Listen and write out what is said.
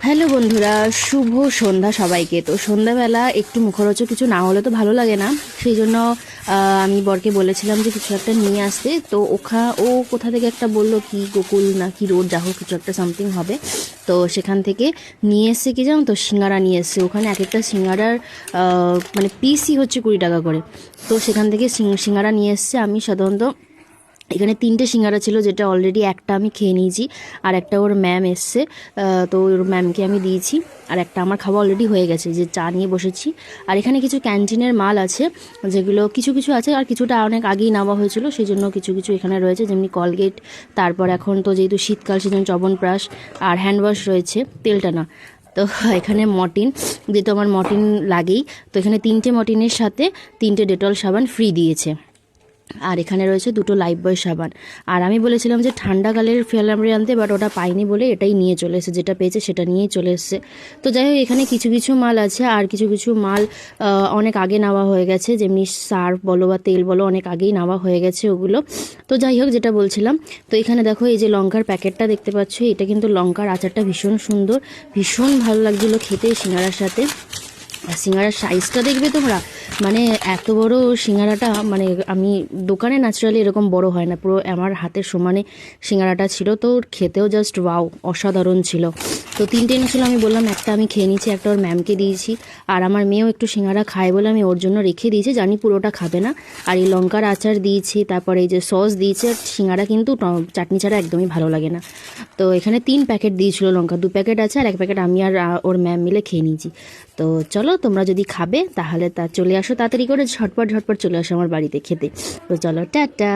Hello বন্ধুরা, শুভ সন্ধ্যা সবাইকে। তো সন্ধ্যাবেলা একটু মুখরোচক কিছু না হলে তো ভালো লাগে না, সেই জন্য আমি বরকে বলেছিলাম যে কিছু একটা নিয়ে আসতে। তো ও কোথা থেকে একটা বললো কি গোকুল না কি রোড, যা হোক কিছু একটা সামথিং হবে। তো সেখান থেকে নিয়ে এসছে কি জানো তো, সিঙ্গারা নিয়ে এসছে। ওখানে এক একটা সিঙ্গারার মানে পিসই হচ্ছে 20 টাকা করে। তো সেখান থেকে সিঙ্গারা নিয়ে এসছে। আমি সাধারণত এখানে 3টে সিঙ্গারা ছিল, যেটা অলরেডি একটা আমি খেয়ে নিয়েছি, আর একটা ওর ম্যাম এসছে, তো ওর ম্যামকে আমি দিয়েছি। আর একটা আমার খাওয়া অলরেডি হয়ে গেছে, যে চা নিয়ে বসেছি। আর এখানে কিছু ক্যান্টিনের মাল আছে, যেগুলো কিছু কিছু আছে আর কিছুটা অনেক আগেই নেওয়া হয়েছিল, সেই জন্য কিছু কিছু এখানে রয়েছে, যেমনি কলগেট। তারপর এখন তো যেহেতু শীতকাল, সেজন্য চ্যবনপ্রাশ আর হ্যান্ড ওয়াশ রয়েছে, তেলটা না। তো এখানে মর্টিন, যেহেতু আমার মর্টিন লাগেই, তো এখানে 3টে মর্টিনের সাথে 3টে ডেটল সাবান ফ্রি দিয়েছে। আর এখানে রয়েছে 2টো লাইফবয় সাবান। আর আমি বলেছিলাম যে ঠান্ডাকালের ফেলামরি আনতে, বাট ওটা পাইনি বলে এটাই নিয়ে চলে এসেছে, যেটা পেয়েছে সেটা নিয়েই চলে এসেছে। তো যাই হোক, এখানে কিছু কিছু মাল আছে, আর কিছু কিছু মাল অনেক আগে নেওয়া হয়ে গেছে, যেমনি সার্ফ বলো বা তেল বলো, অনেক আগেই নেওয়া হয়ে গেছে ওগুলো। তো যাই হোক, যেটা বলছিলাম, তো এখানে দেখো এই যে লঙ্কার প্যাকেটটা দেখতে পাচ্ছ, এটা কিন্তু লঙ্কার আচারটা ভীষণ সুন্দর, ভীষণ ভালো লাগছিলো খেতে সিঙ্গারার সাথে। আর সিঙ্গারার সাইজটা দেখবে তোমরা, মানে এত বড় সিঙ্গারাটা, মানে আমি দোকানে ন্যাচারালি এরকম বড় হয় না, পুরো আমার হাতের সমানে সিঙ্গারাটা ছিল। তো খেতেও জাস্ট ওয়াও, অসাধারণ ছিল। তো 3টে এনেছিল, আমি বললাম একটা আমি খেয়ে নিয়েছি, একটা ওর ম্যামকে দিয়েছি। আর আমার মেয়েও একটু সিঙ্গারা খায় বলে আমি ওর জন্য রেখে দিয়েছি, জানি পুরোটা খাবে না। আর এই লঙ্কার আচার দিয়েছি, তারপরে এই যে সস দিয়েছে। আর সিঙ্গারা কিন্তু চাটনি ছাড়া একদমই ভালো লাগে না। তো এখানে 3 প্যাকেট দিয়েছিল লঙ্কা, 2 প্যাকেট আছে, আর 1 প্যাকেট আমি আর ওর ম্যাম মিলে খেয়ে নিয়েছি। তো চলো, তোমরা যদি খাবে তাহলে চলে আসো, তাড়াতাড়ি করে ঝটপট ঝটপট চলে আসো আমার বাড়িতে খেতে। তো চলো, টাটা।